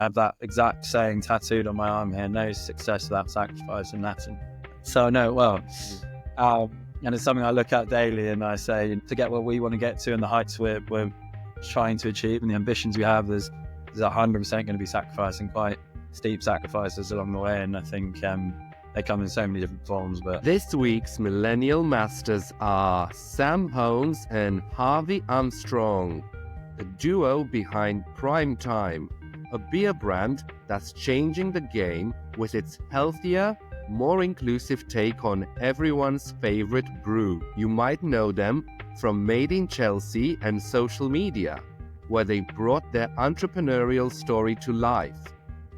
I have that exact saying tattooed on my arm here: no success without sacrifice, and that's so I know it well. And it's something I look at daily, and I say, to get where we want to get to and the heights we're trying to achieve and the ambitions we have, there's 100% going to be sacrificing, quite steep sacrifices along the way. And I think they come in so many different forms. But this week's Millennial Masters are Sam Holmes and Harvey Armstrong, the duo behind Prime Time, a beer brand that's changing the game with its healthier, more inclusive take on everyone's favorite brew. You might know them from Made in Chelsea and social media, where they brought their entrepreneurial story to life,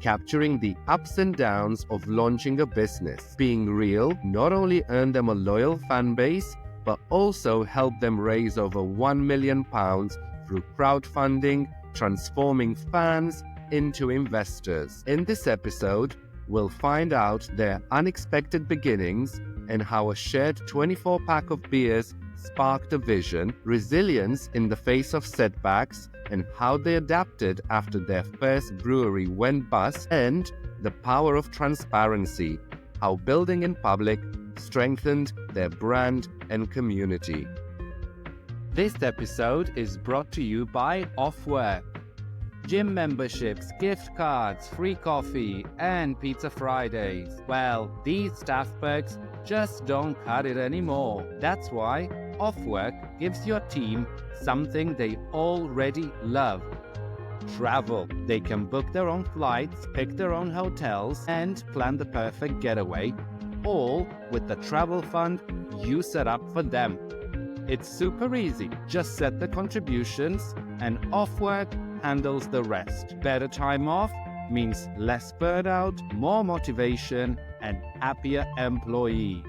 capturing the ups and downs of launching a business. Being real not only earned them a loyal fan base, but also helped them raise over £1 million through crowdfunding, transforming fans into investors. In this episode, we'll find out their unexpected beginnings and how a shared 24-pack of beers sparked a vision, resilience in the face of setbacks, and how they adapted after their first brewery went bust, and the power of transparency, how building in public strengthened their brand and community. This episode is brought to you by Offwork. Gym memberships, gift cards, free coffee, and Pizza Fridays. Well, these staff perks just don't cut it anymore. That's why Offwork gives your team something they already love: travel. They can book their own flights, pick their own hotels, and plan the perfect getaway, all with the travel fund you set up for them. It's super easy. Just set the contributions and Offwork handles the rest. Better time off means less burnout, more motivation, and happier employees.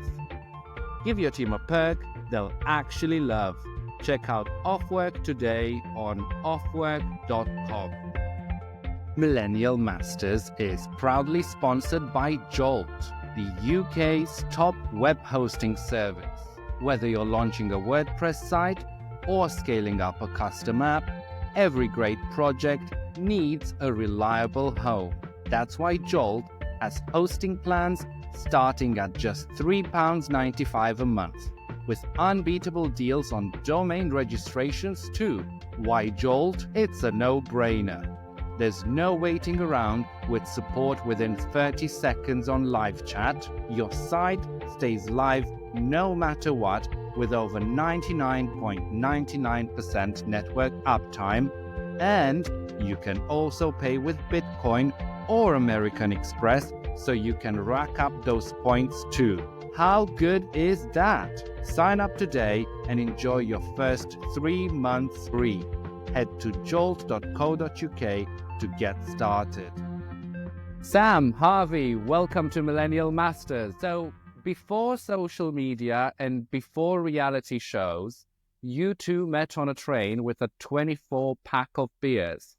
Give your team a perk they'll actually love. Check out Offwork today on offwork.com. Millennial Masters is proudly sponsored by Jolt, the UK's top web hosting service. Whether you're launching a WordPress site or scaling up a custom app, every great project needs a reliable home. That's why Jolt has hosting plans starting at just £3.95 a month, with unbeatable deals on domain registrations too. Why Jolt? It's a no-brainer. There's no waiting around, with support within 30 seconds on live chat. Your site stays live no matter what, with over 99.99% network uptime, and you can also pay with Bitcoin or American Express, so you can rack up those points too. How good is that? Sign up today and enjoy your first 3 months free. Head to jolt.co.uk to get started. Sam, Harvey, welcome to Millennial Masters. So, before social media and before reality shows, you two met on a train with a 24-pack of beers.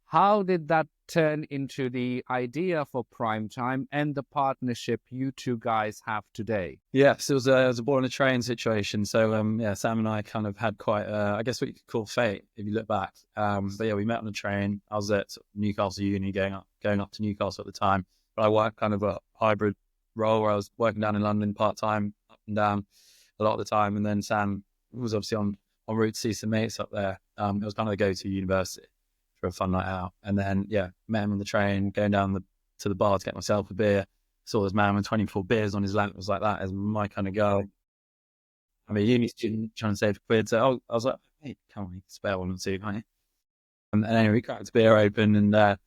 How did that turn into the idea for Prime Time and the partnership you two guys have today? Yes, it was a born on a train situation. So Sam and I kind of had quite, I guess what you could call fate if you look back. But yeah, we met on a train. I was at Newcastle Uni, going up to Newcastle at the time. But I worked kind of a hybrid role where I was working down in London part-time, up and down a lot of the time. And then Sam was obviously on route to see some mates up there. It was kind of a go-to university for a fun night out. And then, met him on the train, going down to the bar to get myself a beer. Saw this man with 24 beers on his lap. It was like, that is my kind of girl. I'm a uni student trying to save a quid. So I was like, hey, come on, you can spare one or two, can't you? And anyway, we cracked the beer open and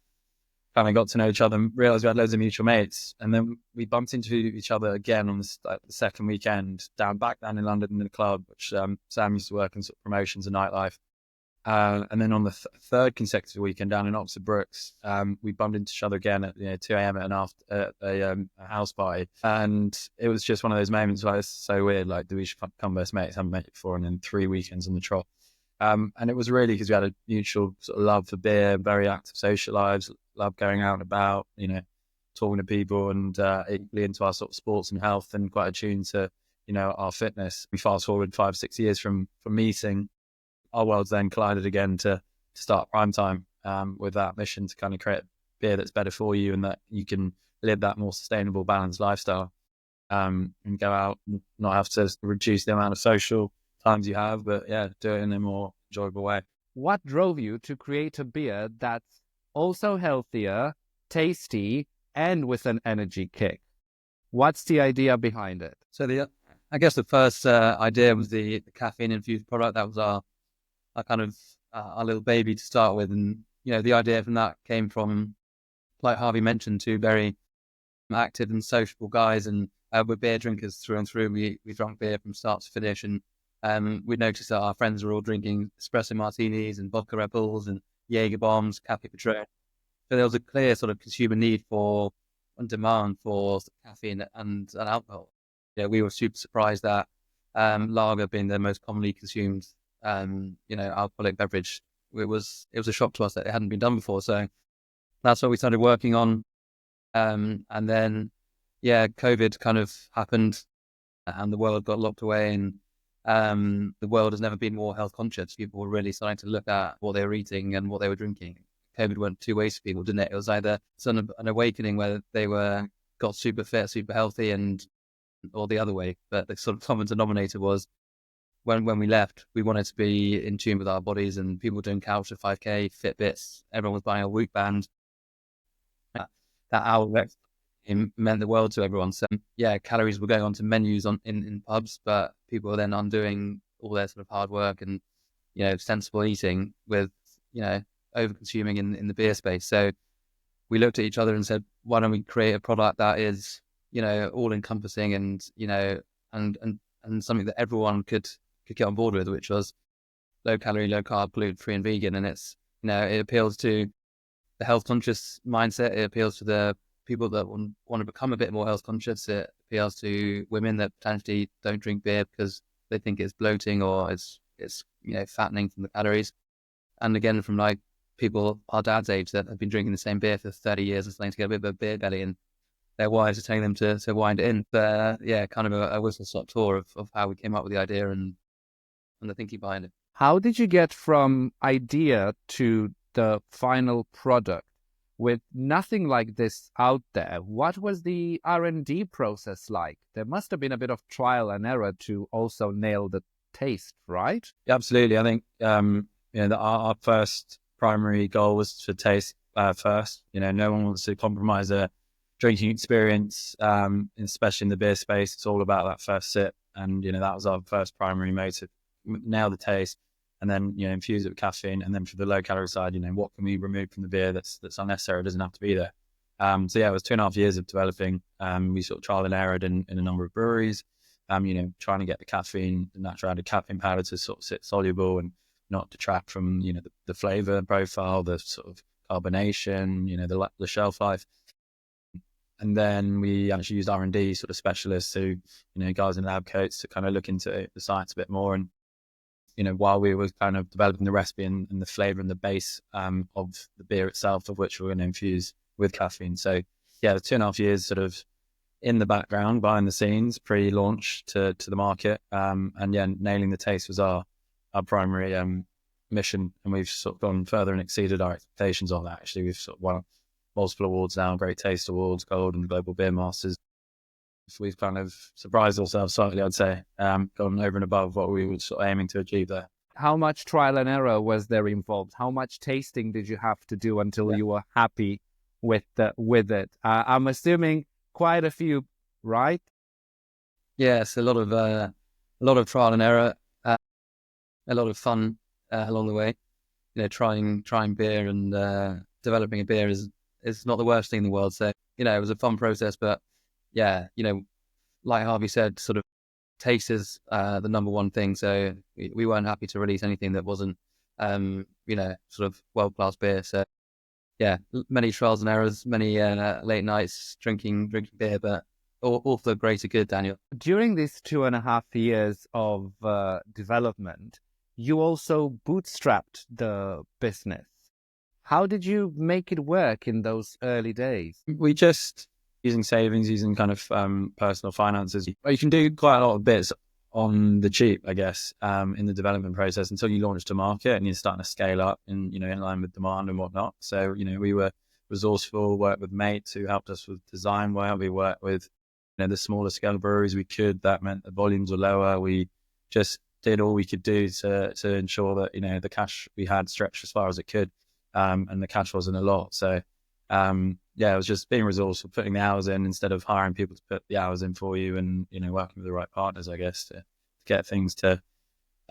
kind of got to know each other and realised we had loads of mutual mates. And then we bumped into each other again on the second weekend back down in London in the club, which Sam used to work in sort of promotions and nightlife. And then on the third consecutive weekend down in Oxford Brookes, we bumped into each other again at 2 a.m. at a house party. And it was just one of those moments where it's so weird, like, do we become best mates? Haven't met before, and then 3 weekends on the trot. And it was really because we had a mutual sort of love for beer, very active social lives, love going out and about, talking to people, and equally into our sort of sports and health, and quite attuned to, our fitness. We fast forward 5-6 years from meeting, our worlds then collided again to start Prime Time with that mission to kind of create beer that's better for you and that you can live that more sustainable, balanced lifestyle, and go out and not have to reduce the amount of social times you have, but yeah, do it in a more enjoyable way. What drove you to create a beer that's also healthier, tasty, and with an energy kick? What's the idea behind it? So I guess the first idea was the caffeine infused product. That was our kind of our little baby to start with, and the idea from that came from, like Harvey mentioned, two very active and sociable guys, and we're beer drinkers through and through. We drank beer from start to finish, and we noticed that our friends were all drinking espresso martinis and vodka Red Bulls and Jaeger bombs, Cafe Patron. So there was a clear sort of consumer need for and demand for caffeine and alcohol. We were super surprised that lager being the most commonly consumed alcoholic beverage. It was a shock to us that it hadn't been done before. So that's what we started working on. And then, COVID kind of happened and the world got locked away, and the world has never been more health conscious. People were really starting to look at what they were eating and what they were drinking. COVID went two ways for people, didn't it? It was either an awakening where they got super fit, super healthy, or the other way. But the sort of common denominator was when we left, we wanted to be in tune with our bodies, and people were doing couch to 5K, Fitbits. Everyone was buying a Whoop band. That hour meant the world to everyone. So calories were going onto menus in pubs, but people were then undoing all their sort of hard work and sensible eating with over consuming in the beer space. So we looked at each other and said, why don't we create a product that is all encompassing and and something that everyone could get on board with, which was low calorie, low carb, gluten-free and vegan. And it's it appeals to the health conscious mindset. It appeals to the people that want to become a bit more health conscious. It appeals to women that potentially don't drink beer because they think it's bloating or it's fattening from the calories. And again, from like people our dad's age that have been drinking the same beer for 30 years and starting to get a bit of a beer belly, and their wives are telling them to wind it in. But kind of a whistle stop tour of how we came up with the idea and the thinking behind it. How did you get from idea to the final product with nothing like this out there? What was the R&D process like? There must have been a bit of trial and error to also nail the taste, right? Yeah, absolutely. I think our first primary goal was to taste first. No one wants to compromise a drinking experience, especially in the beer space. It's all about that first sip, and that was our first primary motive: nail the taste, and then infuse it with caffeine. And then for the low calorie side, what can we remove from the beer that's unnecessary? It doesn't have to be there. So it was 2.5 years of developing. We sort of trial and errored in a number of breweries. Trying to get the caffeine, the natural added caffeine powder to sort of sit soluble and not detract from the flavor profile, the sort of carbonation, the shelf life. And then we actually used R&D sort of specialists who, guys in lab coats to kind of look into the science a bit more. And while we were kind of developing the recipe and the flavor and the base of the beer itself, of which we're going to infuse with caffeine. So the 2.5 years sort of in the background, behind the scenes, pre-launch to the market. And nailing the taste was our primary mission. And we've sort of gone further and exceeded our expectations on that. Actually, we've sort of won multiple awards now, Great Taste Awards, Gold and Global Beer Masters. We've kind of surprised ourselves slightly, I'd say, gone over and above what we were sort of aiming to achieve there. How much trial and error was there involved? How much tasting did you have to do until you were happy with it? I'm assuming quite a few, right? Yes, a lot of trial and error, a lot of fun along the way. Trying beer and developing a beer is not the worst thing in the world. So it was a fun process, but like Harvey said, sort of taste is the number one thing. So we weren't happy to release anything that wasn't sort of world-class beer. So many trials and errors, many late nights drinking beer, but all for the greater good, Daniel. During these 2.5 years of development, you also bootstrapped the business. How did you make it work in those early days? We just using savings, using kind of personal finances. You can do quite a lot of bits on the cheap, I guess, in the development process until you launch to market and you're starting to scale up and in line with demand and whatnot. So we were resourceful, worked with mates who helped us with design work. We worked with, the smaller scale breweries we could. That meant the volumes were lower. We just did all we could do to ensure that, the cash we had stretched as far as it could. And the cash wasn't a lot. So, it was just being resourceful, putting the hours in instead of hiring people to put the hours in for you, and, working with the right partners, I guess, to get things to,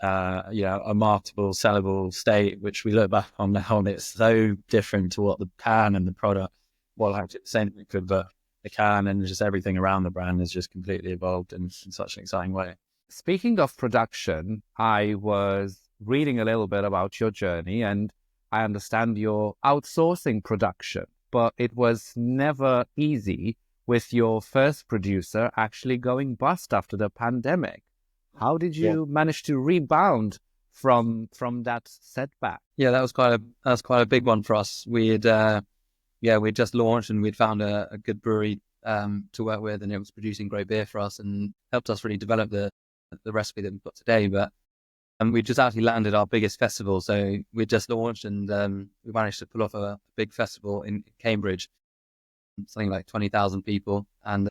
a marketable, sellable state, which we look back on now, and it's so different to what the can and the product, actually the same liquid, but the can and just everything around the brand has just completely evolved in such an exciting way. Speaking of production, I was reading a little bit about your journey, and I understand you're outsourcing production, but it was never easy with your first producer actually going bust after the pandemic. How did you manage to rebound from that setback? Yeah, that was quite a big one for us. We'd just launched, and we'd found a good brewery to work with, and it was producing great beer for us and helped us really develop the recipe that we've got today. But we just actually landed our biggest festival. So we just launched, and we managed to pull off a big festival in Cambridge, something like 20,000 people. And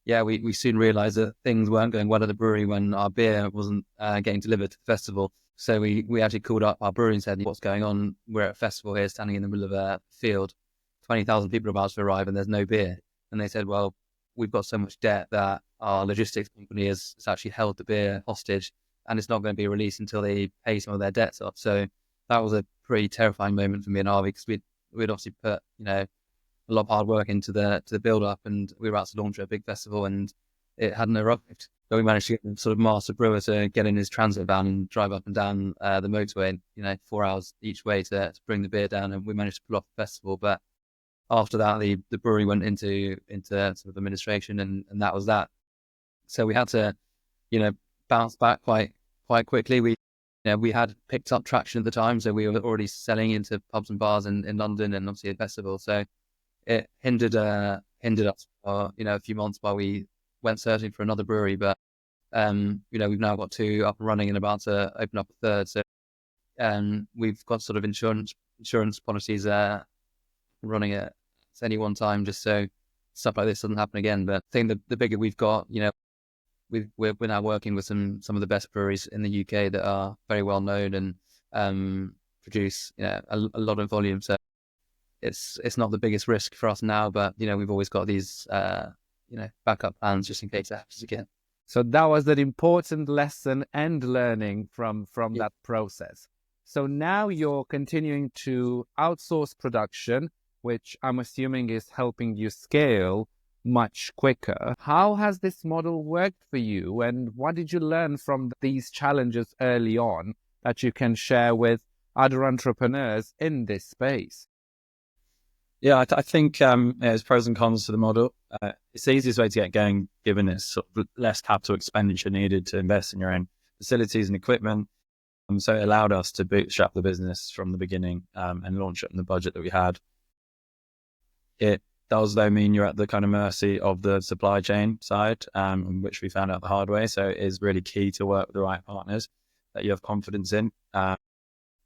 we soon realized that things weren't going well at the brewery when our beer wasn't getting delivered to the festival. So we actually called up our brewery and said, "What's going on? We're at a festival here, standing in the middle of a field. 20,000 people are about to arrive and there's no beer." And they said, "Well, we've got so much debt that our logistics company has actually held the beer hostage, and it's not going to be released until they pay some of their debts off." So that was a pretty terrifying moment for me and Harvey, because we'd obviously put, a lot of hard work into the build up, and we were about to launch a big festival and it hadn't arrived. So we managed to get the sort of master brewer to get in his transit van and drive up and down the motorway, 4 hours each way to bring the beer down, and we managed to pull off the festival. But after that, the brewery went into sort of administration, and that was that. So we had to, bounce back quite quickly. We had picked up traction at the time, so we were already selling into pubs and bars in London, and obviously a festival. So it hindered us for, a few months while we went searching for another brewery. But, we've now got 2 up and running and about to open up a third. So we've got sort of insurance policies running at any one time, just so stuff like this doesn't happen again. But I think the bigger we've got, we're now working with some of the best breweries in the UK that are very well known and produce a lot of volume. So it's not the biggest risk for us now, but we've always got these backup plans just in case it happens again. So that was an important lesson and learning from that process. So now you're continuing to outsource production, which I'm assuming is helping you scale much quicker. How has this model worked for you, and what did you learn from these challenges early on that you can share with other entrepreneurs in this space? Yeah, I think there's pros and cons to the model. It's the easiest way to get going, given it's sort of less capital expenditure needed to invest in your own facilities and equipment. So it allowed us to bootstrap the business from the beginning and launch it in the budget that we had. It does, though, mean you're at the kind of mercy of the supply chain side, which we found out the hard way. So it is really key to work with the right partners that you have confidence in.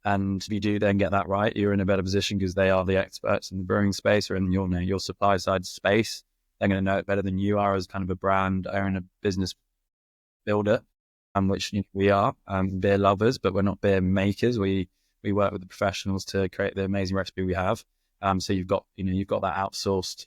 And if you do then get that right, you're in a better position because they are the experts in the brewing space or in your supply side space. They're going to know it better than you are as kind of a brand owner, business builder, which we are, beer lovers, but we're not beer makers. We work with the professionals to create the amazing recipe we have. So you've got that outsourced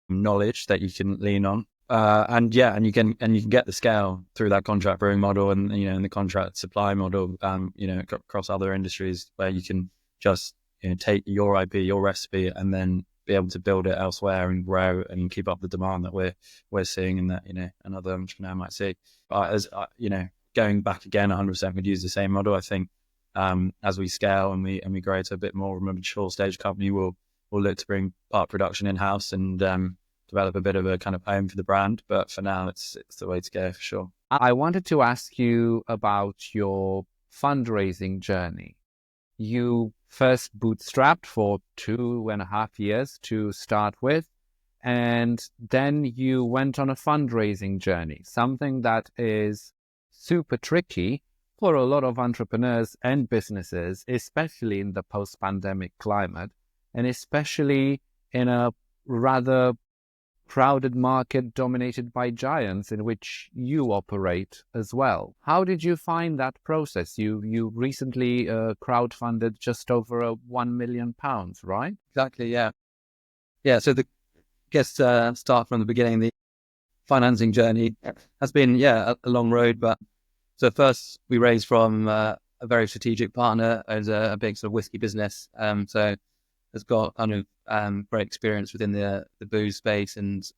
knowledge that you can lean on. And you can get the scale through that contract brewing model and the contract supply model, across other industries where you can just take your IP, your recipe, and then be able to build it elsewhere and grow and keep up the demand that we're seeing and that another entrepreneur might see. But as going back again, 100% would use the same model. I think as we scale and we grow to a bit more of a mature stage company, we'll look to bring part production in house and develop a bit of a kind of home for the brand. But for now, it's the way to go for sure. I wanted to ask you about your fundraising journey. You first bootstrapped for 2.5 years to start with, and then you went on a fundraising journey, something that is super tricky for a lot of entrepreneurs and businesses, especially in the post-pandemic climate, and especially in a rather crowded market dominated by giants in which you operate as well. How did you find that process? You recently crowdfunded just over £1 million, right? Exactly. Yeah. So start from the beginning. The financing journey has been a long road, but so first we raised from a very strategic partner as a big sort of whiskey business. So has got kind of great experience within the booze space and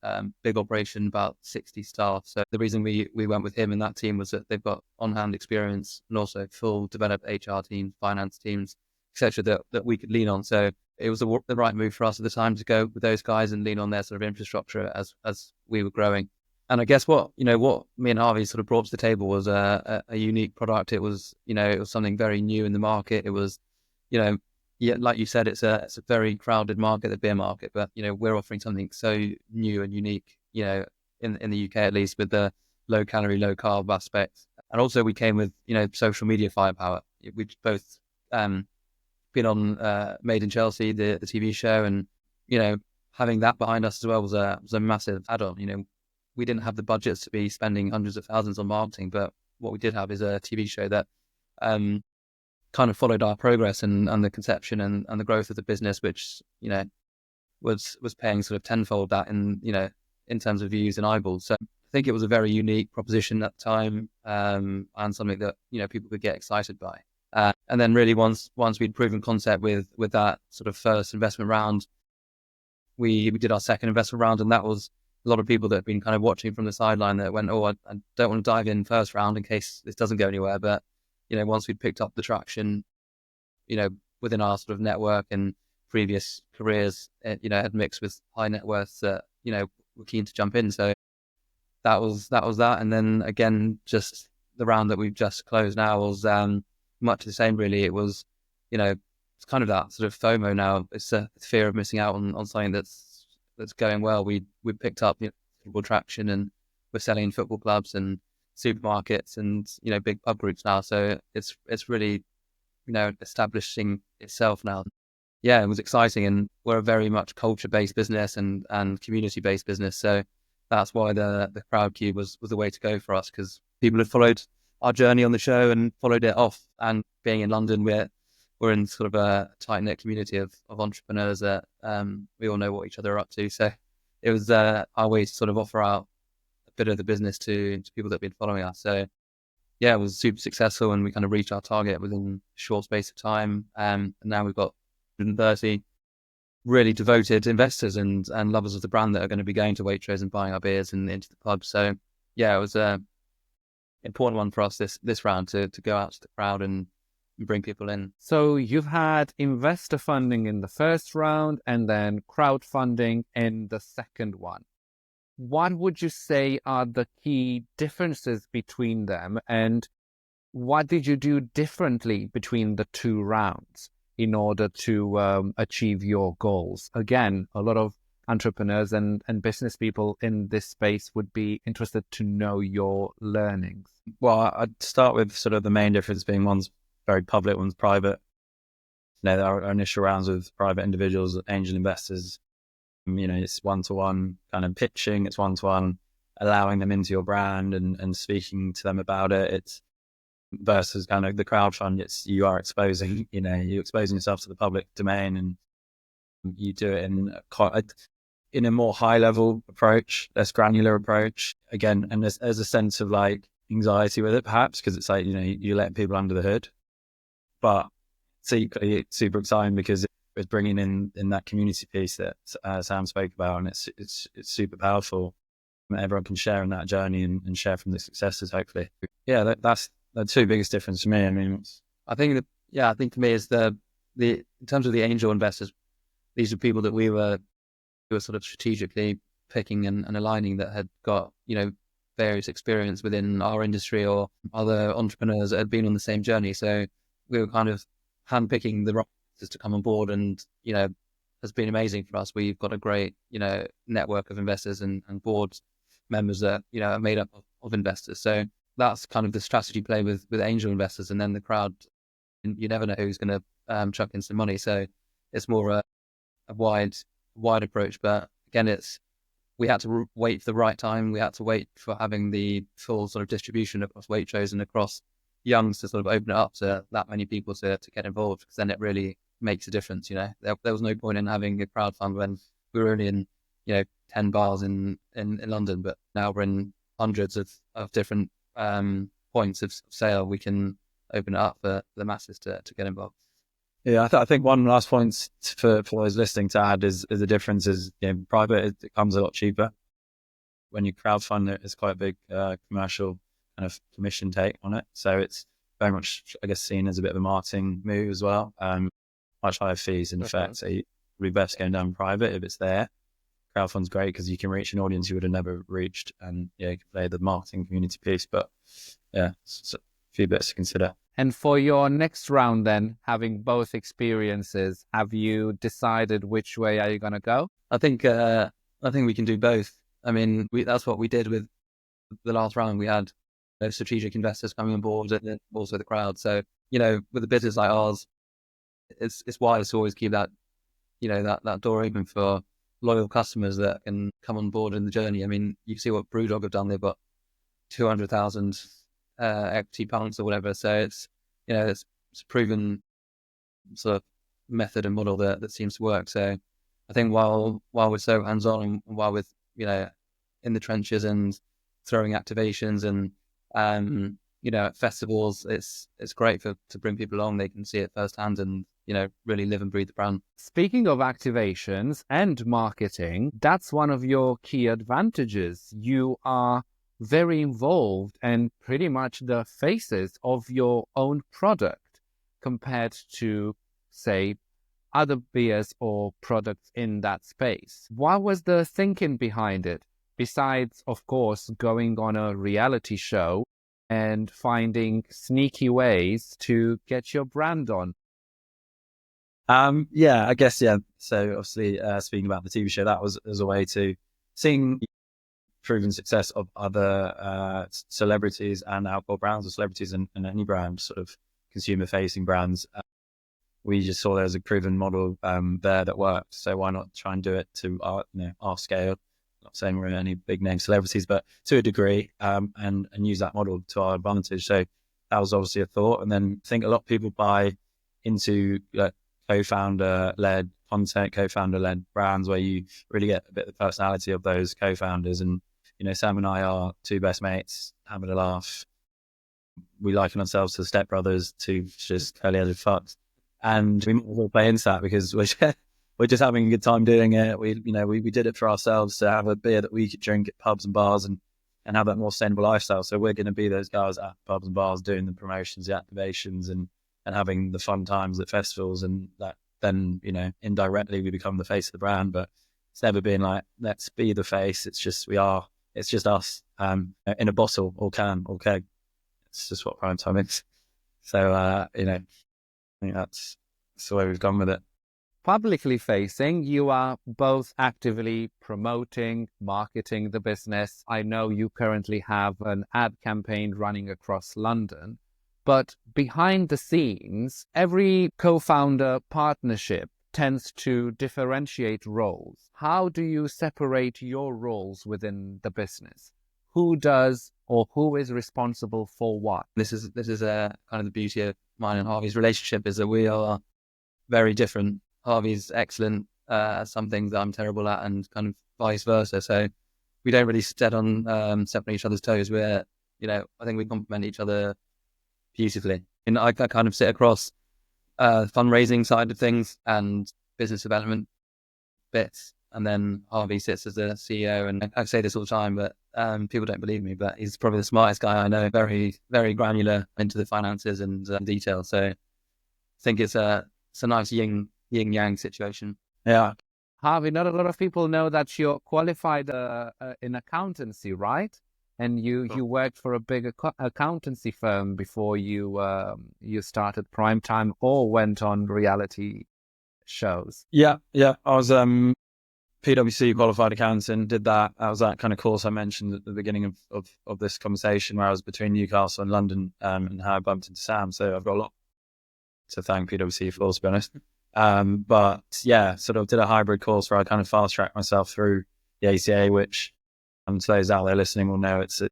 big operation, about 60 staff. So the reason we went with him and that team was that they've got on-hand experience and also full developed HR teams, finance teams, etc. that we could lean on. So it was the right move for us at the time to go with those guys and lean on their sort of infrastructure as we were growing. And I guess what me and Harvey sort of brought to the table was a unique product. It was something very new in the market. It was, like you said, it's a very crowded market, the beer market, but we're offering something so new and unique, in the UK at least, with the low calorie, low carb aspects. And also we came with social media firepower. We've both been on Made in Chelsea, the TV show, and having that behind us as well was a massive add-on. We didn't have the budgets to be spending hundreds of thousands on marketing, but what we did have is a TV show that kind of followed our progress and the conception and the growth of the business, which was paying sort of tenfold that in terms of views and eyeballs. So I think it was a very unique proposition at the time, and something that people could get excited by. And then really once we'd proven concept with that sort of first investment round, we did our second investment round, and that was a lot of people that have been kind of watching from the sideline that went, I don't want to dive in first round in case this doesn't go anywhere. But once we'd picked up the traction, within our sort of network and previous careers, had mixed with high net worths that, were keen to jump in. So that was that. And then again, just the round that we've just closed now was much the same, really. It was, it's kind of that sort of FOMO now. It's a fear of missing out on something that's going well. We picked up football traction, and we're selling in football clubs and supermarkets and big pub groups now. So it's really establishing itself now. Yeah, it was exciting, and we're a very much culture-based business and community-based business. So that's why the Crowd Cube was the way to go for us, because people had followed our journey on the show and followed it off. And being in London, we're in sort of a tight-knit community of entrepreneurs that we all know what each other are up to. So it was our way to sort of offer out a bit of the business to people that have been following us. So yeah, it was super successful, and we kind of reached our target within a short space of time. And now we've got 130 really devoted investors and lovers of the brand that are going to be going to Waitrose and buying our beers and into the pub. So yeah, it was an important one for us this round to go out to the crowd and bring people in. So you've had investor funding in the first round and then crowdfunding in the second one. What would you say are the key differences between them, and what did you do differently between the two rounds in order to achieve your goals? Again, a lot of entrepreneurs and business people in this space would be interested to know your learnings. Well, I'd start with sort of the main difference being one's very public, one's private. Our initial rounds with private individuals, angel investors, it's one-to-one kind of pitching, it's one-to-one allowing them into your brand and speaking to them about it. It's versus kind of the crowdfund, you're exposing yourself to the public domain, and you do it in a more high level approach, less granular approach. Again, and there's a sense of like anxiety with it perhaps, because it's like, you let people under the hood, but secretly it's super exciting because it's bringing in that community piece that Sam spoke about, and it's super powerful. Everyone can share in that journey and share from the successes, hopefully. Yeah, that's the two biggest difference for me. I mean, I think to me is the in terms of the angel investors, these are people that we were sort of strategically picking and aligning that had got various experience within our industry or other entrepreneurs that had been on the same journey. So we were kind of handpicking the right to come on board, and has been amazing for us. We've got a great network of investors and board members that are made up of investors. So that's kind of the strategy play with angel investors, and then the crowd. You never know who's going to chuck in some money. So it's more a wide wide approach. But again, we had to wait for the right time. We had to wait for having the full sort of distribution across Waitrose and across Young's to sort of open it up to that many people to get involved, because then it really makes a difference. There was no point in having a crowdfund when we were only in 10 bars in London, but now we're in hundreds of different points of sale. We can open it up for the masses to get involved. Yeah, I think one last point for those listening to add is the difference is private, it comes a lot cheaper. When you crowdfund it, it's quite a big commercial kind of commission take on it. So it's very much, I guess, seen as a bit of a marketing move as well. Much higher fees in effect. So you'd be best going down private if it's there. Crowdfund's great because you can reach an audience you would have never reached, and you can play the marketing community piece. But yeah, it's a few bits to consider. And for your next round then, having both experiences, have you decided which way are you going to go? I think we can do both. I mean, that's what we did with the last round. We had strategic investors coming on board and also the crowd. So, with a business like ours, it's wise to always keep that, that door open for loyal customers that can come on board in the journey. I mean, you see what Brewdog have done. They've got 200,000 equity pounds or whatever. So it's a proven sort of method and model that seems to work. So I think while we're so hands-on and while we're in the trenches and throwing activations and at festivals, it's great to bring people along. They can see it firsthand and really live and breathe the brand. Speaking of activations and marketing, that's one of your key advantages. You are very involved and pretty much the faces of your own product compared to, say, other beers or products in that space. What was the thinking behind it? Besides, of course, going on a reality show and finding sneaky ways to get your brand on. I guess, yeah. So obviously, speaking about the TV show, that was as a way to seeing proven success of other celebrities and alcohol brands, or celebrities and any brand, sort of consumer-facing brands. We just saw there was a proven model there that worked. So why not try and do it to our scale? Not saying we're any big name celebrities, but to a degree, and use that model to our advantage. So that was obviously a thought. And then I think a lot of people buy into co-founder-led content, co-founder-led brands where you really get a bit of the personality of those co-founders. And Sam and I are two best mates, having a laugh. We liken ourselves to the Step Brothers, to just curly-headed fucks. And we might as well play into that because we're just having a good time doing it. We did it for ourselves to have a beer that we could drink at pubs and bars and have that more sustainable lifestyle. So we're going to be those guys at pubs and bars doing the promotions, the activations, and having the fun times at festivals. And that then, indirectly we become the face of the brand. But it's never been like, let's be the face. It's just it's just us in a bottle or can or keg. It's just what prime time is. So, I think that's the way we've gone with it. Publicly facing, you are both actively promoting, marketing the business. I know you currently have an ad campaign running across London, but behind the scenes, every co-founder partnership tends to differentiate roles. How do you separate your roles within the business? Who does or who is responsible for what? This is kind of the beauty of mine and Harvey's relationship, is that we are very different. Harvey's excellent at some things that I'm terrible at, and kind of vice versa. So we don't really step on each other's toes. I think we complement each other beautifully. And I kind of sit across fundraising side of things and business development bits, and then Harvey sits as the CEO. And I say this all the time, but people don't believe me, but he's probably the smartest guy I know. Very, very granular into the finances and detail. So I think it's a nice yin-yang situation. Yeah. Harvey, not a lot of people know that you're qualified in accountancy, right? And you worked for a big accountancy firm before you started Primetime or went on reality shows. Yeah. I was PwC qualified accountant, did that. That was that kind of course I mentioned at the beginning of this conversation, where I was between Newcastle and London, and how I bumped into Sam. So I've got a lot to thank PwC for, to be honest. But yeah, sort of did a hybrid course where I kind of fast tracked myself through the ACA, which to those out there listening will know it's a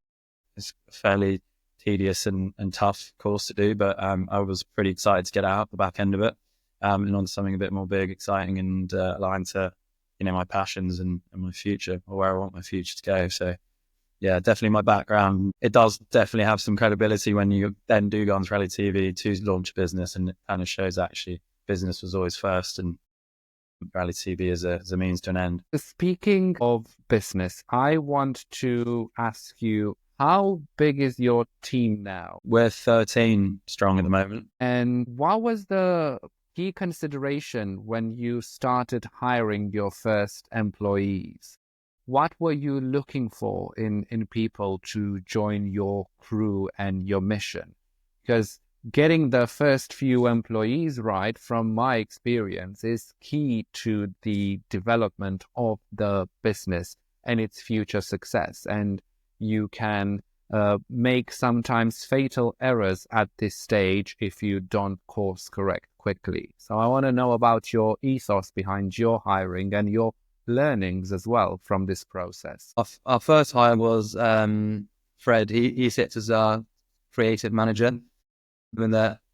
fairly tedious and tough course to do. But I was pretty excited to get out the back end of it and on something a bit more big, exciting, and aligned to my passions and my future, or where I want my future to go. So yeah, definitely my background. It does definitely have some credibility when you then do go on to reality TV to launch a business, and it kind of shows actually business was always first and reality TV as a means to an end. Speaking of business, I want to ask you, how big is your team now? We're 13 strong at the moment. And what was the key consideration when you started hiring your first employees? What were you looking for in people to join your crew and your mission? Because getting the first few employees right, from my experience, is key to the development of the business and its future success. And you can make sometimes fatal errors at this stage if you don't course correct quickly. So I want to know about your ethos behind your hiring and your learnings as well from this process. Our first hire was Fred. He sits as our creative manager. When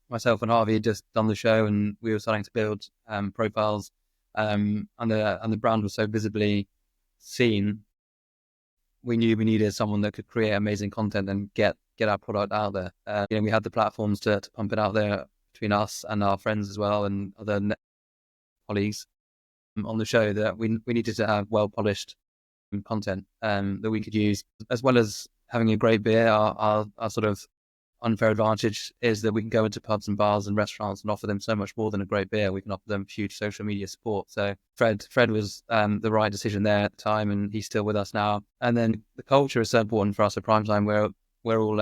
myself and Harvey had just done the show, and we were starting to build profiles, and the brand was so visibly seen, we knew we needed someone that could create amazing content and get our product out there. We had the platforms to pump it out there between us and our friends as well, and other colleagues on the show, that we needed to have well polished content that we could use, as well as having a great beer. Our sort of unfair advantage is that we can go into pubs and bars and restaurants and offer them so much more than a great beer. We can offer them huge social media support. So Fred was the right decision there at the time, and he's still with us now. And then the culture is so important for us at Primetime, where we're all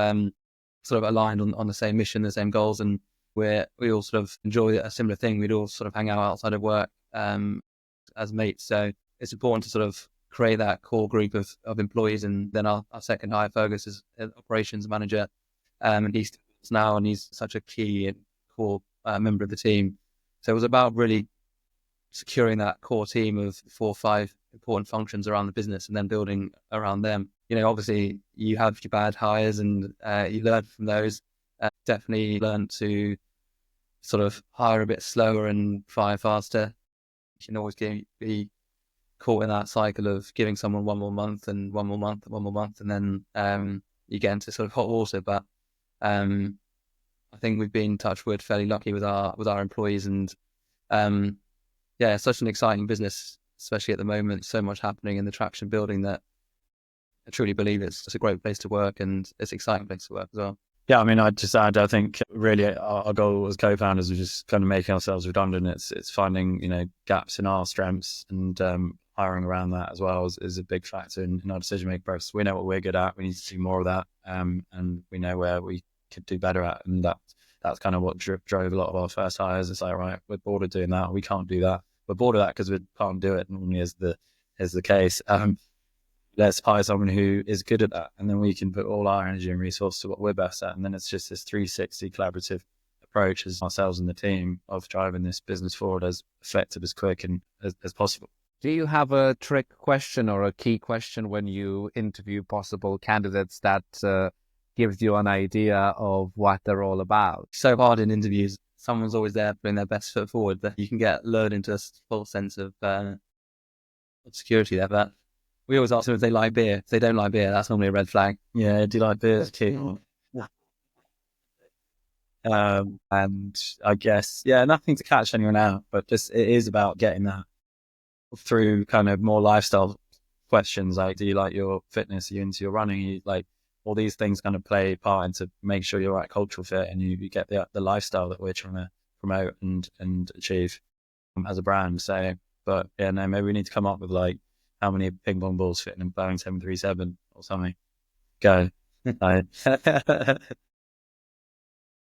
sort of aligned on the same mission, the same goals, and we all sort of enjoy a similar thing. We'd all sort of hang out outside of work as mates. So it's important to sort of create that core group of employees. And then our second hire, Fergus, is an operations manager. And he's now, and he's such a key and core member of the team. So it was about really securing that core team of 4 or 5 important functions around the business, and then building around them. Obviously you have your bad hires, and you learn from those. Definitely learn to sort of hire a bit slower and fire faster. You can always be caught in that cycle of giving someone one more month, and one more month, and one more month, and then you get into sort of hot water. But I think we've been, touch wood, fairly lucky with our employees, and it's such an exciting business, especially at the moment. So much happening in the traction building that I truly believe it's a great place to work, and it's an exciting place to work as well. Yeah, I mean, I'd just add, I think really our goal as co-founders was just kind of making ourselves redundant. It's finding, gaps in our strengths, and hiring around that as well is a big factor in our decision-making process. We know what we're good at. We need to do more of that. And we know where we could do better at. And that's kind of what drove a lot of our first hires. It's like, right, we're bored of doing that. We can't do that. We're bored of that because we can't do it normally, is the case. Let's hire someone who is good at that, and then we can put all our energy and resource to what we're best at. And then it's just this 360 collaborative approach as ourselves and the team of driving this business forward as effective, as quick, and as possible. Do you have a trick question or a key question when you interview possible candidates that gives you an idea of what they're all about? So hard in interviews. Someone's always there putting their best foot forward, that you can get lured into a false sense of security there. But we always ask them if they like beer. If they don't like beer, that's normally a red flag. Yeah, do you like beer? And I guess, nothing to catch anyone out, but just it is about getting that through kind of more lifestyle questions, like, do you like your fitness? Are you into your running? You like all these things kind of play a part into make sure you're right cultural fit, and you get the lifestyle that we're trying to promote and achieve as a brand. So, but maybe we need to come up with like how many ping pong balls fit in a Boeing 737 or something. Go.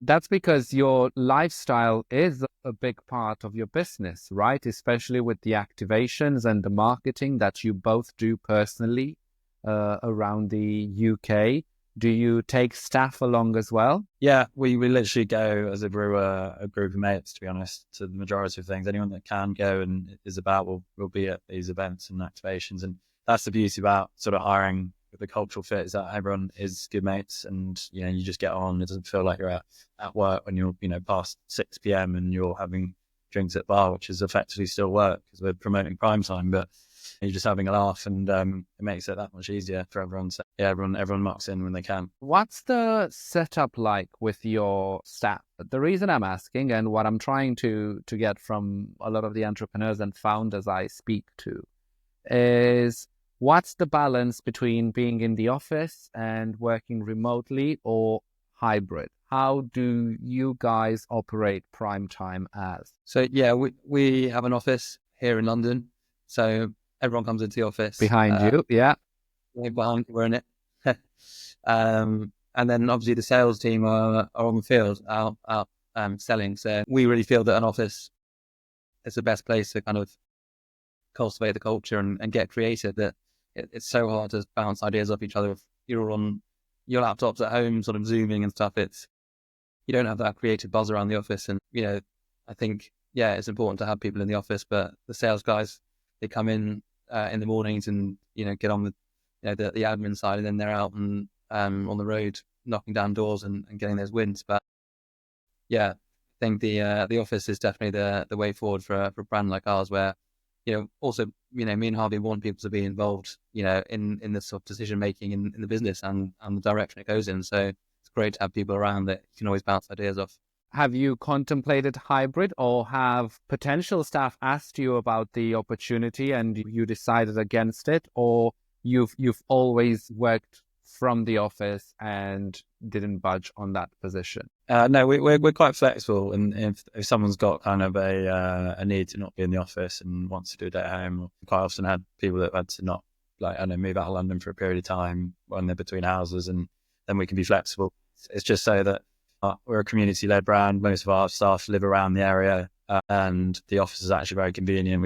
That's because your lifestyle is a big part of your business, right? Especially with the activations and the marketing that you both do personally around the UK. Do you take staff along as well? Yeah, we literally go as a brewer, a group of mates, to be honest, to the majority of things. Anyone that can go and is about will be at these events and activations. And that's the beauty about sort of hiring the cultural fit, is that everyone is good mates, and you just get on. It doesn't feel like you're at work when you're past 6 p.m. and you're having drinks at bar, which is effectively still work because we're promoting prime time, but you're just having a laugh, and it makes it that much easier for everyone. So yeah, everyone mucks in when they can. What's the setup like with your staff? The reason I'm asking, and what I'm trying to get from a lot of the entrepreneurs and founders I speak to, is what's the balance between being in the office and working remotely or hybrid? How do you guys operate prime time as? So yeah, we have an office here in London, so everyone comes into the office Behind you, yeah. We're in it. And then obviously the sales team are on the field out selling. So we really feel that an office is the best place to kind of cultivate the culture and get creative. That it's so hard to bounce ideas off each other if you're on your laptops at home, sort of zooming and stuff. You don't have that creative buzz around the office. And I think it's important to have people in the office, but the sales guys, they come in the mornings and get on with the admin side, and then they're out and on the road knocking down doors and getting those wins. But yeah, I think the office is definitely the way forward for a brand like ours, where also me and Harvey want people to be involved in the sort of decision making in the business and the direction it goes in. So it's great to have people around that you can always bounce ideas off. Have you contemplated hybrid, or have potential staff asked you about the opportunity and you decided against it, or you've always worked from the office and didn't budge on that position? No, we're quite flexible, and if someone's got kind of a need to not be in the office and wants to do it at home, quite often had people that had to not move out of London for a period of time when they're between houses, and then we can be flexible. It's just so that we're a community-led brand. Most of our staff live around the area, and the office is actually very convenient.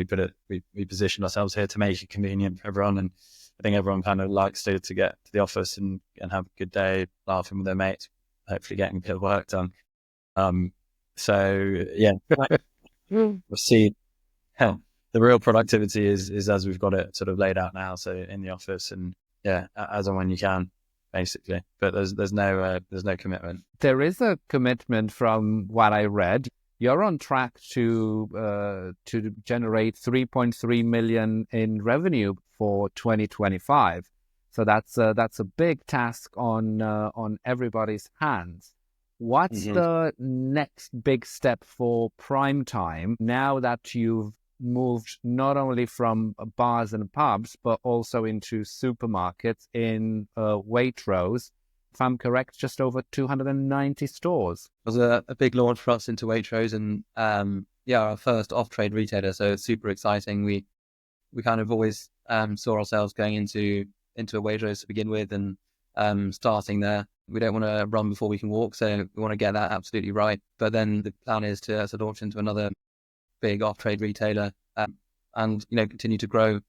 We positioned ourselves here to make it convenient for everyone, and I think everyone kind of likes to get to the office and have a good day, laughing with their mates, hopefully getting a bit of work done. So yeah, we'll see. Hell, the real productivity is as we've got it sort of laid out now. So in the office, and as and when you can, basically. But there's no commitment. There is a commitment from what I read. You're on track to generate 3.3 million in revenue for 2025. So that's a big task on everybody's hands. What's the next big step for prime time now that you've moved not only from bars and pubs but also into supermarkets in Waitrose? If I'm correct, just over 290 stores. It was a big launch for us into Waitrose, and our first off-trade retailer. So it's super exciting. We kind of always saw ourselves going into a Waitrose to begin with, and starting there. We don't want to run before we can walk, so we want to get that absolutely right. But then the plan is to launch into another big off-trade retailer, and continue to grow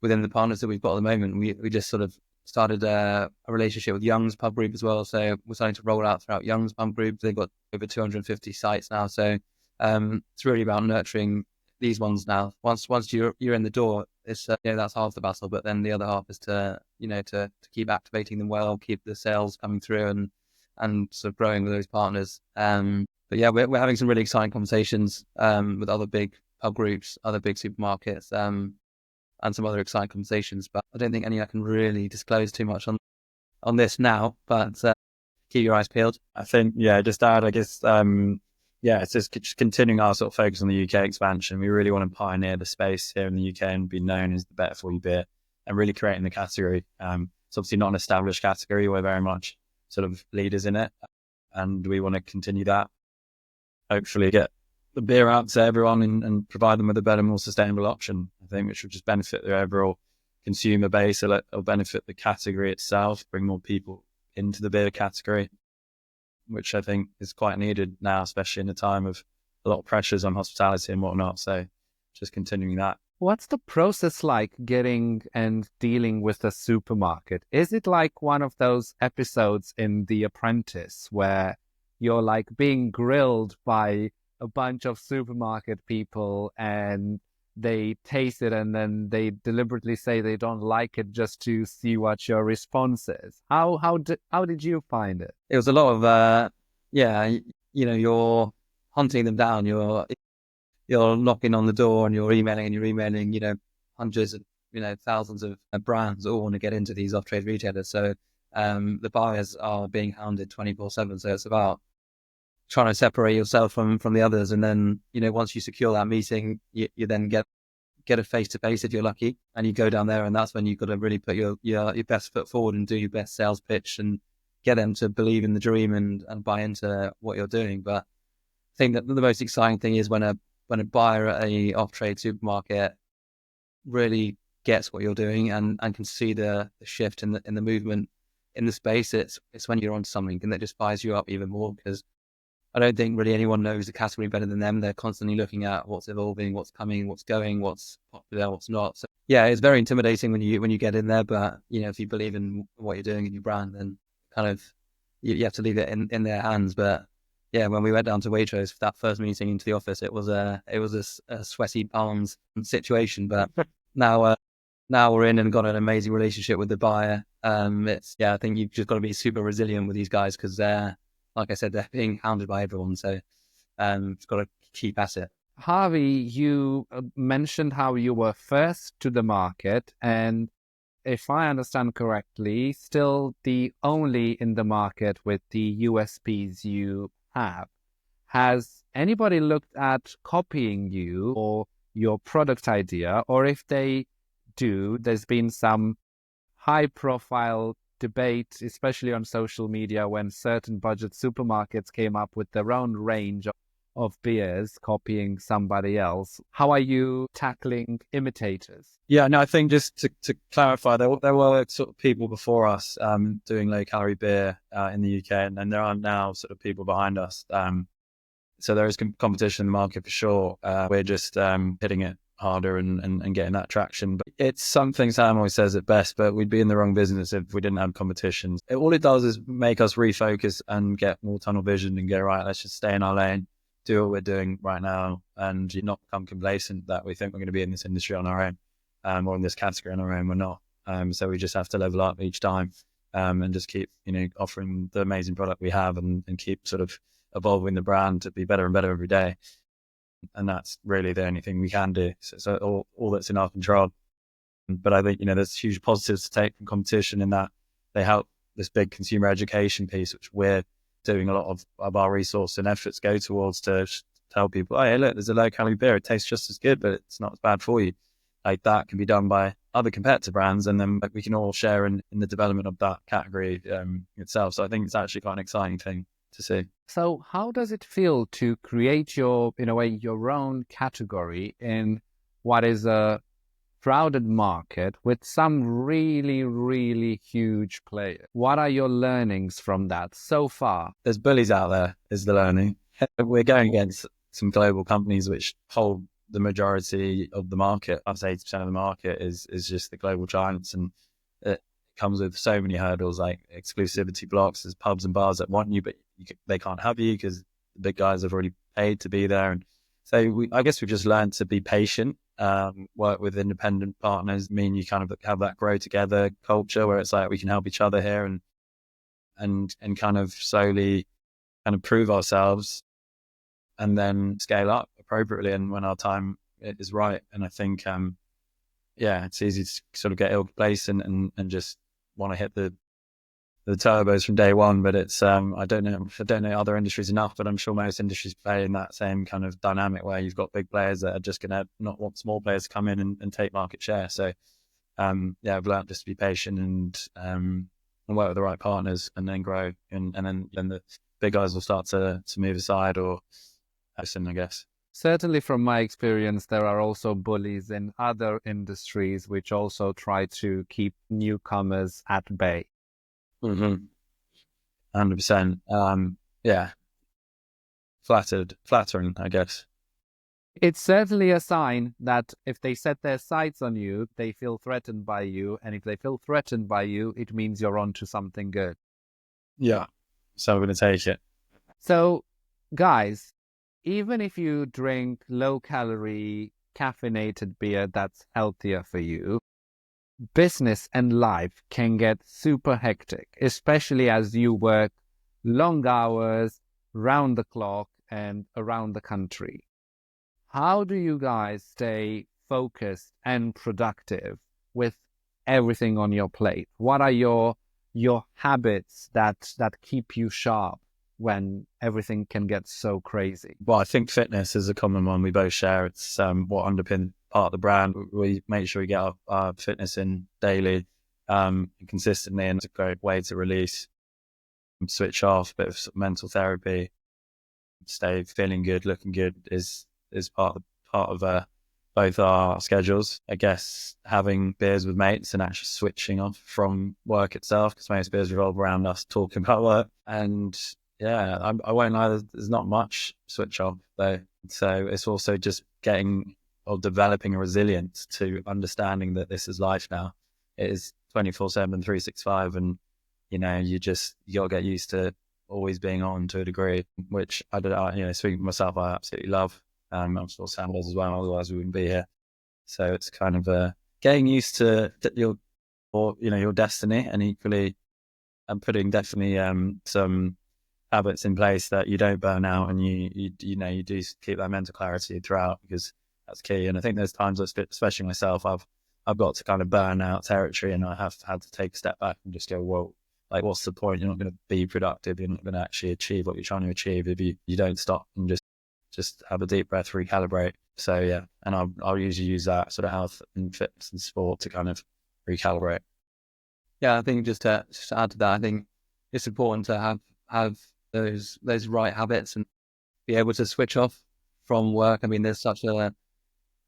within the partners that we've got at the moment. We just sort of started a relationship with Young's Pub Group as well, so we're starting to roll out throughout Young's Pub Group. They've got over 250 sites now, so it's really about nurturing these ones now. Once you're in the door, it's that's half the battle, but then the other half is to keep activating them well, keep the sales coming through, and sort of growing with those partners. But yeah, we're having some really exciting conversations with other big pub groups, other big supermarkets, and some other exciting conversations. But I don't think any I can really disclose too much on this now. But keep your eyes peeled. I think just to add, I guess it's just continuing our sort of focus on the UK expansion. We really want to pioneer the space here in the UK and be known as the better for you beer, and really creating the category. It's obviously not an established category. We're very much sort of leaders in it, and we want to continue that. Hopefully get the beer out to everyone and provide them with a better, more sustainable option, I think, which will just benefit the overall consumer base. It'll benefit the category itself, bring more people into the beer category, which I think is quite needed now, especially in a time of a lot of pressures on hospitality and whatnot. So just continuing that What's the process like getting and dealing with a supermarket? Is it like one of those episodes in The Apprentice where you're like being grilled by a bunch of supermarket people and they taste it and then they deliberately say they don't like it just to see what your response is? How did you find it? It was a lot of, you're hunting them down. You're knocking on the door and you're emailing, hundreds of, thousands of brands all want to get into these off-trade retailers. So the buyers are being hounded 24/7. So it's about trying to separate yourself from the others. And then, once you secure that meeting, you then get a face-to-face if you're lucky, and you go down there, and that's when you've got to really put your best foot forward and do your best sales pitch and get them to believe in the dream and buy into what you're doing. But I think that the most exciting thing is when a buyer at a off-trade supermarket really gets what you're doing and can see the shift in the movement in the space. It's when you're on something, and that just fires you up even more, because I don't think really anyone knows the category better than them. They're constantly looking at what's evolving, what's coming, what's going, what's popular, what's not. So yeah, it's very intimidating when you get in there. But if you believe in what you're doing in your brand, then kind of you have to leave it in their hands. But yeah, when we went down to Waitrose for that first meeting into the office, it was a sweaty palms situation. But now we're in and got an amazing relationship with the buyer. I think you've just got to be super resilient with these guys, because like I said, they're being hounded by everyone. So it's got to keep at it. Harvey, you mentioned how you were first to the market, and if I understand correctly, still the only in the market with the USPs you have. Has anybody looked at copying you or your product idea? Or if they do, there's been some high-profile debate, especially on social media, when certain budget supermarkets came up with their own range of beers copying somebody else. How are you tackling imitators? Yeah, no, I think just to clarify, there were sort of people before us doing low-calorie beer in the UK, and then there are now sort of people behind us. So there is competition in the market for sure. We're just hitting it harder and getting that traction. But it's something Sam always says it best, but we'd be in the wrong business if we didn't have competition. All it does is make us refocus and get more tunnel vision and go, right, let's just stay in our lane, do what we're doing right now, and not become complacent that we think we're going to be in this industry on our own, or in this category on our own. We're not. So we just have to level up each time, and just keep, offering the amazing product we have, and keep sort of evolving the brand to be better and better every day. And that's really the only thing we can do. So all that's in our control. But I think, there's huge positives to take from competition in that they help this big consumer education piece, which we're doing a lot of our resource and efforts go towards, to tell people, oh, hey, look, there's a low-calorie beer. It tastes just as good, but it's not as bad for you. Like, that can be done by other competitor brands, and then we can all share in the development of that category itself. So I think it's actually quite an exciting thing to see. So how does it feel to create your own category in what is a crowded market with some really, really huge players? What are your learnings from that so far? There's bullies out there, is the learning. We're going against some global companies which hold the majority of the market. I'd say 80% of the market is just the global giants, and it comes with so many hurdles, like exclusivity blocks. There's pubs and bars that want you, but they can't have you because the big guys have already paid to be there. And so I guess we've just learned to be patient, work with independent partners. You kind of have that grow together culture where it's like we can help each other here, and kind of slowly kind of prove ourselves and then scale up appropriately and when our time is right. And I think, it's easy to sort of get ill placed and just want to hit the turbos from day one, but it's I don't know other industries enough, but I'm sure most industries play in that same kind of dynamic where you've got big players that are just going to not want small players to come in and take market share. So I've learned just to be patient and work with the right partners, and then grow, and then the big guys will start to move aside or listen, I guess. Certainly from my experience, there are also bullies in other industries which also try to keep newcomers at bay. 100%. Flattering, I guess. It's certainly a sign that if they set their sights on you, they feel threatened by you. And if they feel threatened by you, it means you're onto something good. Yeah. So I'm going to take it. So, guys, even if you drink low-calorie, caffeinated beer that's healthier for you, business and life can get super hectic, especially as you work long hours, round the clock, and around the country. How do you guys stay focused and productive with everything on your plate? What are your habits that keep you sharp when everything can get so crazy? Well, I think fitness is a common one we both share. It's what underpins part of the brand. We make sure we get our fitness in daily, consistently, and it's a great way to release, switch off, a bit of mental therapy, stay feeling good, looking good is part of both our schedules. I guess having beers with mates and actually switching off from work itself, because most beers revolve around us talking about work. And yeah, I won't lie, there's not much switch off though. So it's also just getting or developing a resilience to understanding that this is life now. It is 24/7, 365, and you know, you gotta get used to always being on to a degree, which I don't, speaking for myself, I absolutely love. I'm sure Sam does as well, otherwise we wouldn't be here. So it's kind of getting used to your destiny, and equally, I'm putting definitely some habits in place that you don't burn out, and you do keep that mental clarity throughout, because that's key. And I think there's times, especially myself, I've got to kind of burn out territory, and I have had to take a step back and just go, whoa, like what's the point? You're not going to be productive. You're not going to actually achieve what you're trying to achieve if you don't stop and just have a deep breath, recalibrate. So yeah, and I'll usually use that sort of health and fitness and sport to kind of recalibrate. Yeah, I think just to add to that, I think it's important to have those right habits and be able to switch off from work. I mean, there's such a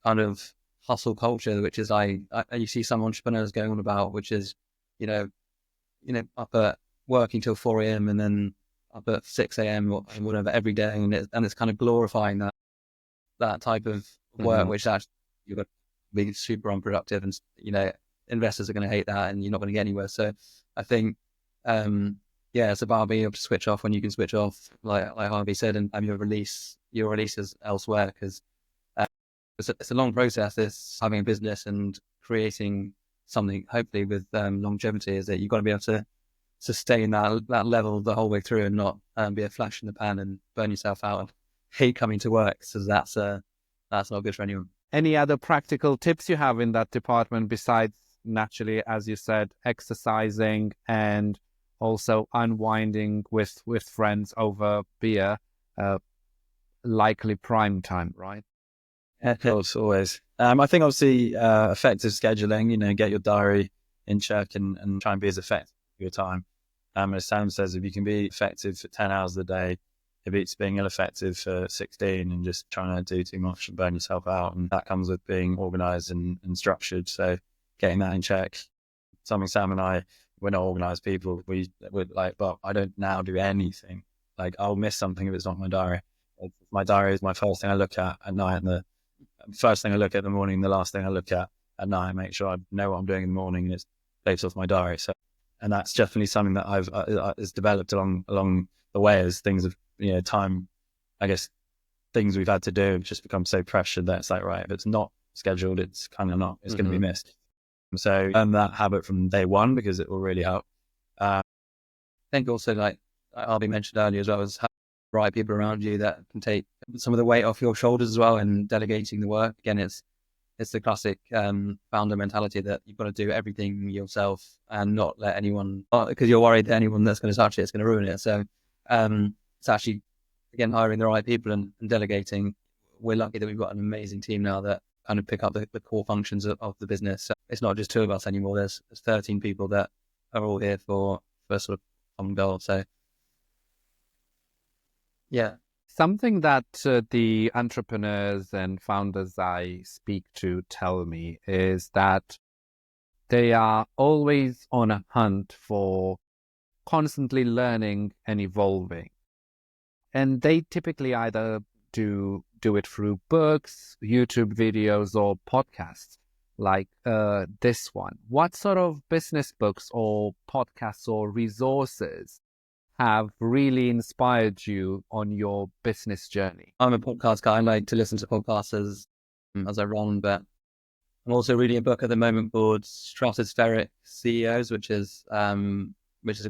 kind of hustle culture, which is you see some entrepreneurs going on about, which is, up at working till 4 a.m. and then up at 6 a.m. or whatever every day, and it's kind of glorifying that type of work, which actually you're going to be super unproductive, and investors are going to hate that, and you're not going to get anywhere. So I think, it's about being able to switch off when you can switch off, like Harvey said, and have your releases elsewhere, because it's a long process. This having a business and creating something, hopefully with longevity, is that you've got to be able to sustain that level the whole way through, and not be a flash in the pan and burn yourself out and hate coming to work, because that's not good for anyone. Any other practical tips you have in that department besides, naturally, as you said, exercising and also unwinding with friends over beer, likely prime time, right? Of course, always. I think obviously effective scheduling, get your diary in check and try and be as effective with your time. As Sam says, if you can be effective for 10 hours a day, it beats being ineffective for 16 and just trying to do too much and burn yourself out. And that comes with being organized and structured. So getting that in check. Something Sam and I, we're not organized people. We're like, but I don't now do anything. Like I'll miss something if it's not my diary. My diary is my first thing I look at night, and the first thing I look at in the morning, the last thing I look at night. Make sure I know what I'm doing in the morning, and it's based off my diary. So, and that's definitely something that I've has developed along the way as things of time. I guess things we've had to do have just become so pressured that it's like, right, if it's not scheduled, it's kind of not. It's going to be missed. So learn that habit from day one, because it will really help. I think also, like Harvey mentioned earlier as well, is have the right people around you that can take some of the weight off your shoulders as well, and delegating the work. Again, it's the classic founder mentality that you've got to do everything yourself and not let anyone, because you're worried that anyone that's going to touch it is going to ruin it. So it's actually, again, hiring the right people and delegating. We're lucky that we've got an amazing team now that kind of pick up the core functions of the business. So it's not just two of us anymore. There's 13 people that are all here for sort of common goal. So yeah. Something that the entrepreneurs and founders I speak to tell me is that they are always on a hunt for constantly learning and evolving. And they typically either do do it through books, YouTube videos, or podcasts like this one. What sort of business books or podcasts or resources have really inspired you on your business journey? I'm a podcast guy. I like to listen to podcasts as I run, but I'm also reading a book at the moment called Stratospheric CEOs, which is a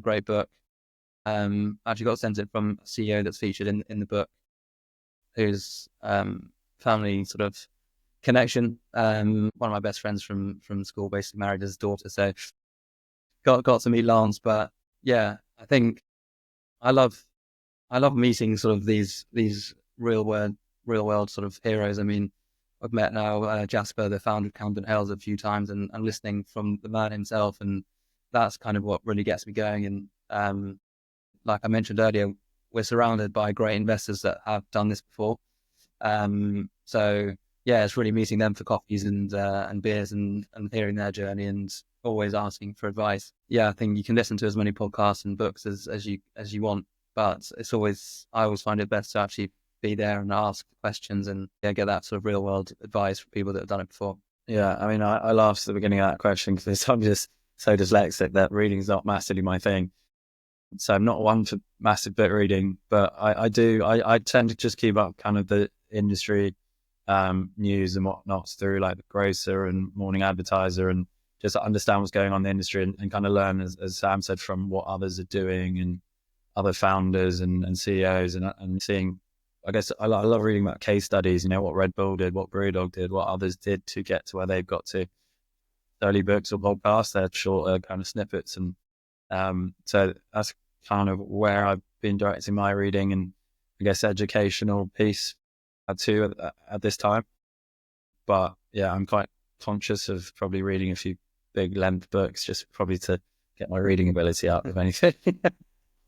great book. Actually got sent it from a CEO that's featured in the book, whose family sort of connection. One of my best friends from school basically married his daughter, so got to meet Lance. But yeah, I think I love meeting sort of these real world sort of heroes. I mean, I've met now Jasper, the founder of Camden Hells, a few times, and listening from the man himself, and that's kind of what really gets me going. And like I mentioned earlier, we're surrounded by great investors that have done this before. So yeah, it's really meeting them for coffees and beers and hearing their journey and always asking for advice. Yeah, I think you can listen to as many podcasts and books as you want, but I always find it best to actually be there and ask questions and get that sort of real world advice from people that have done it before. Yeah, I mean, I laughed at the beginning of that question because I'm just so dyslexic that reading's not massively my thing. So I'm not one for massive book reading, but I tend to just keep up kind of the industry news and whatnot through like the Grocer and Morning Advertiser, and just understand what's going on in the industry and kind of learn, as Sam said, from what others are doing and other founders and CEOs and seeing. I guess I love reading about case studies, what Red Bull did, what Brewdog did, what others did to get to where they've got to. Early books or podcasts, they're shorter kind of snippets. And so that's kind of where I've been directing my reading and I guess educational piece too at this time. But yeah, I'm quite conscious of probably reading a few big length books just probably to get my reading ability up, if anything.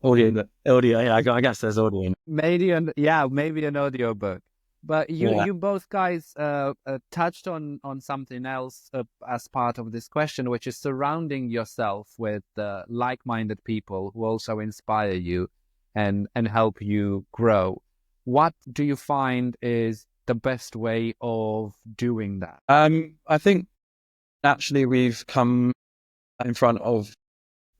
Audio, yeah, I guess there's audio. Maybe an audio book. But you both guys touched on something else as part of this question, which is surrounding yourself with like-minded people who also inspire you and help you grow. What do you find is the best way of doing that? I think naturally we've come in front of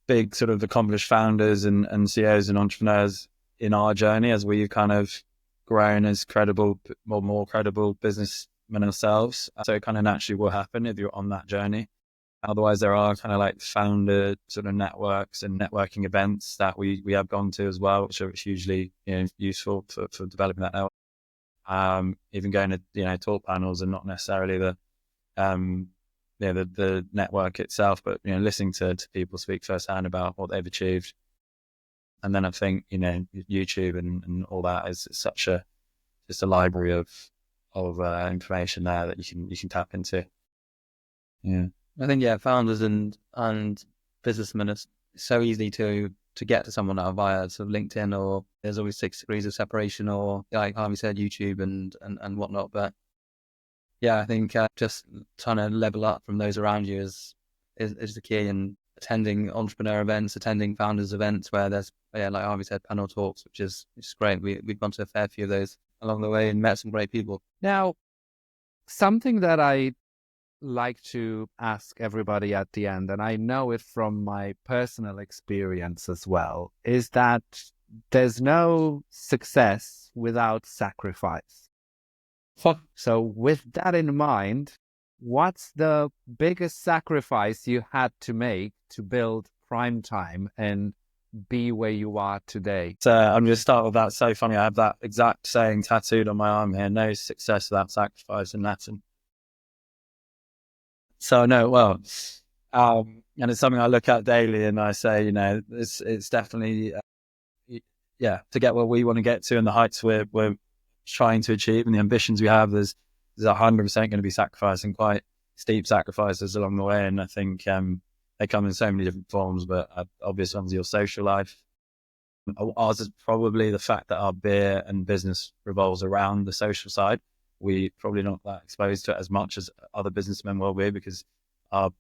big sort of accomplished founders and CEOs and entrepreneurs in our journey as we've kind of grown as more credible businessmen ourselves. So it kind of naturally will happen if you're on that journey. Otherwise, there are kind of like founder sort of networks and networking events that we have gone to as well, which are hugely useful for developing that network. Even going to talk panels and not necessarily the network itself, but listening to people speak firsthand about what they've achieved. And then I think YouTube and all that is such just a library of information there that you can tap into. Yeah, I think founders and businessmen, it's so easy to get to someone now via sort of LinkedIn, or there's always 6 degrees of separation, or like Harvey said, YouTube and whatnot. But yeah, I think just trying to level up from those around you is the key. And attending entrepreneur events, attending founders events where there's like Harvey said, panel talks, which is great. We've gone to a fair few of those along the way and met some great people. Now, something that I like to ask everybody at the end, and I know it from my personal experience as well, is that there's no success without sacrifice. So with that in mind, what's the biggest sacrifice you had to make to build Primetime and be where you are today? So I'm going to start with that. So funny, I have that exact saying tattooed on my arm here: no success without sacrifice, in Latin. So I know it well. And it's something I look at daily, and I say, it's definitely, to get where we want to get to and the heights we're trying to achieve and the ambitions we have, there's 100% going to be sacrifice, and quite steep sacrifices along the way. And I think they come in so many different forms, but obvious ones are your social life. Ours is probably the fact that our beer and business revolves around the social side. We probably not that exposed to it as much as other businessmen will be, because our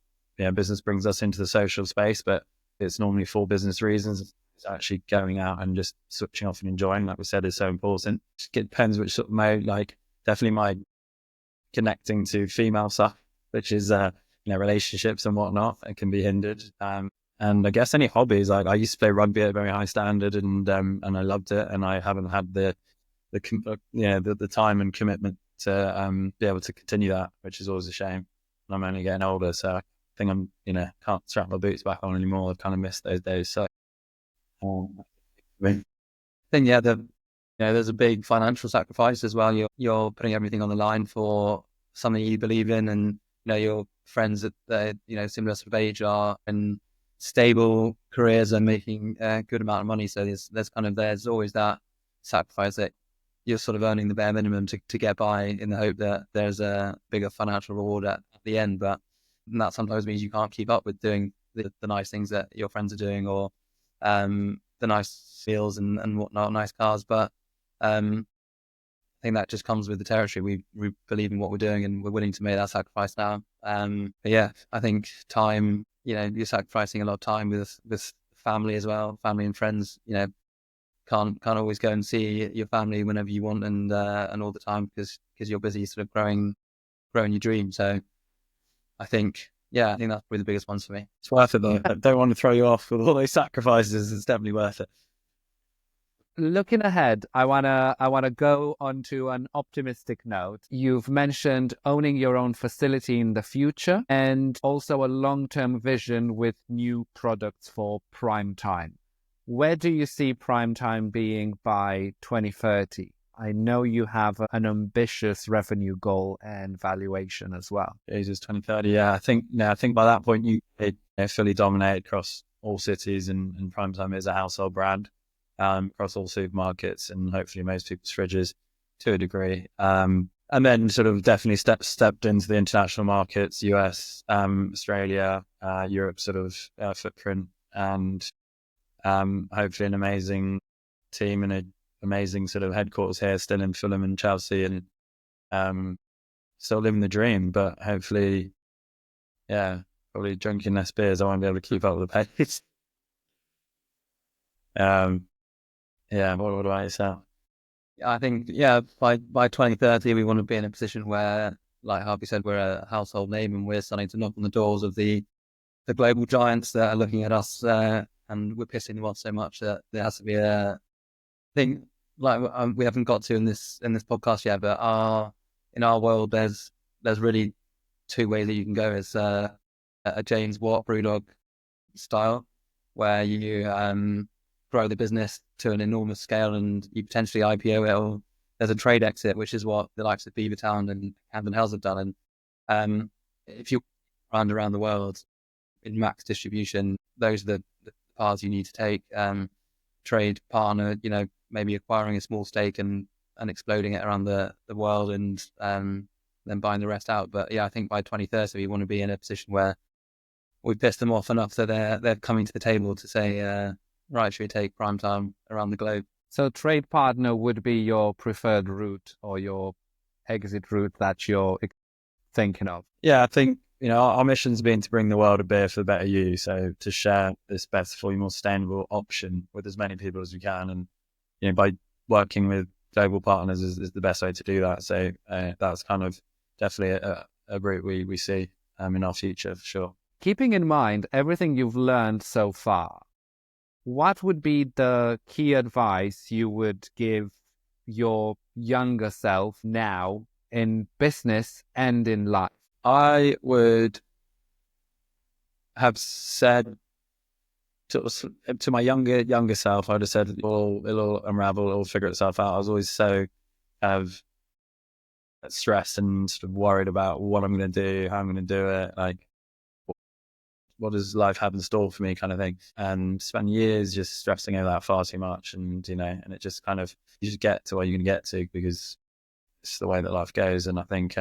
business brings us into the social space, but it's normally for business reasons. It's actually going out and just switching off and enjoying, like we said, is so important. It depends which sort of mode. Like definitely my connecting to female stuff, which is, relationships and whatnot, it can be hindered. And I guess any hobbies, like I used to play rugby at a very high standard, and I loved it, and I haven't had the time and commitment to be able to continue that, which is always a shame. And I'm only getting older, so I think I'm, can't strap my boots back on anymore. I've kind of missed those days. So I think, there's a big financial sacrifice as well. You're putting everything on the line for something you believe in, and your friends at the similar sort of age are in stable careers and making a good amount of money. So there's always that sacrifice that you're sort of earning the bare minimum to get by, in the hope that there's a bigger financial reward at the end. But that sometimes means you can't keep up with doing the nice things that your friends are doing, or the nice meals and whatnot, nice cars. But I think that just comes with the territory. We believe in what we're doing, and we're willing to make that sacrifice now. But yeah, I think time, you're sacrificing a lot of time with family as well, family and friends. Can't always go and see your family whenever you want and all the time, because you're busy sort of growing your dream. So I think that's probably the biggest ones for me. It's worth it though. I don't want to throw you off with all those sacrifices. It's definitely worth it. Looking ahead, I wanna go onto an optimistic note. You've mentioned owning your own facility in the future, and also a long-term vision with new products for prime time. Where do you see prime time being by 2030? I know you have an ambitious revenue goal and valuation as well. Jesus, 2030. Yeah, I think by that point you fully dominate across all cities, and prime time is a household brand across all supermarkets and hopefully most people's fridges to a degree. And then sort of definitely stepped into the international markets, US, Australia, Europe sort of footprint, and hopefully an amazing team and an amazing sort of headquarters here, still in Fulham and Chelsea, and still living the dream. But hopefully, probably drinking less beers, I won't be able to keep up with the pace. What do I say? I think, by 2030, we want to be in a position where, like Harvey said, we're a household name, and we're starting to knock on the doors of the global giants that are looking at us, and we're pissing them off so much that there has to be a thing, like we haven't got to in this podcast yet, but in our world, there's really two ways that you can go. It's a James Watt Brewdog style, where you grow the business to an enormous scale and you potentially IPO it, or there's a trade exit, which is what the likes of Beavertown and Camden Hells have done. And if you around the world in max distribution, those are the paths you need to take. Trade partner, maybe acquiring a small stake and exploding it around the world, and then buying the rest out. But I think by 2030 we want to be in a position where we piss them off enough so they're coming to the table to say, right, should we take prime time around the globe? So trade partner would be your preferred route or your exit route that you're thinking of? Yeah, I think, our mission's been to bring the world a beer for the better you. So to share this better for you, more sustainable option with as many people as we can. And, by working with global partners is the best way to do that. So that's kind of definitely a route we see in our future for sure. Keeping in mind everything you've learned so far, what would be the key advice you would give your younger self now in business and in life? I would have said to my younger self, I would have said it'll unravel, it'll figure itself out. I was always so stressed and sort of worried about what I'm going to do, how I'm going to do it, like what does life have in store for me, kind of thing. And spent years just stressing over that far too much, and and it just kind of, you just get to where you're going to get to because it's the way that life goes. And I think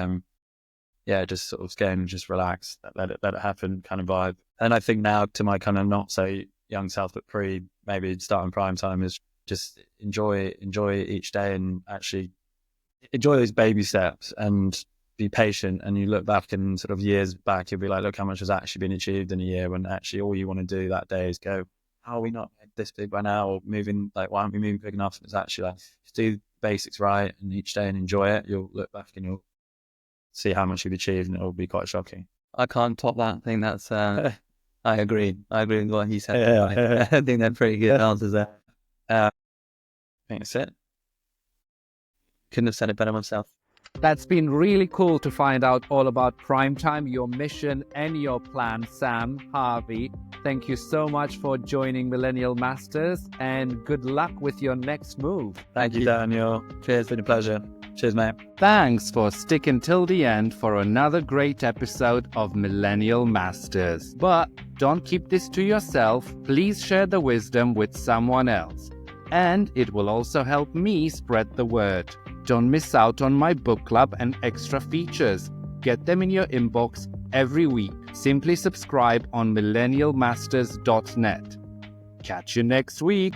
just sort of go and just relax, let it happen kind of vibe. And I think now to my kind of not so young self, but maybe starting prime time, is just enjoy each day and actually enjoy those baby steps and be patient. And you look back and sort of years back, you'll be like, look how much has actually been achieved in a year, when actually all you want to do that day is go how are we not this big by now, or moving, like, why aren't we moving quick enough? It's actually like, just do basics right, and each day and enjoy it. You'll look back and you'll see how much you've achieved, and it will be quite shocking. I can't top that. I think that's, I agree. I agree with what he said. Yeah. I think they're pretty good answers there. I think that's it. Couldn't have said it better myself. That's been really cool to find out all about Primetime, your mission and your plan, Sam, Harvey. Thank you so much for joining Millennial Masters, and good luck with your next move. Thank you, Daniel. Cheers, been a pleasure. Cheers, mate. Thanks for sticking till the end for another great episode of Millennial Masters. But don't keep this to yourself. Please share the wisdom with someone else. And it will also help me spread the word. Don't miss out on my book club and extra features. Get them in your inbox every week. Simply subscribe on millennialmasters.net. Catch you next week.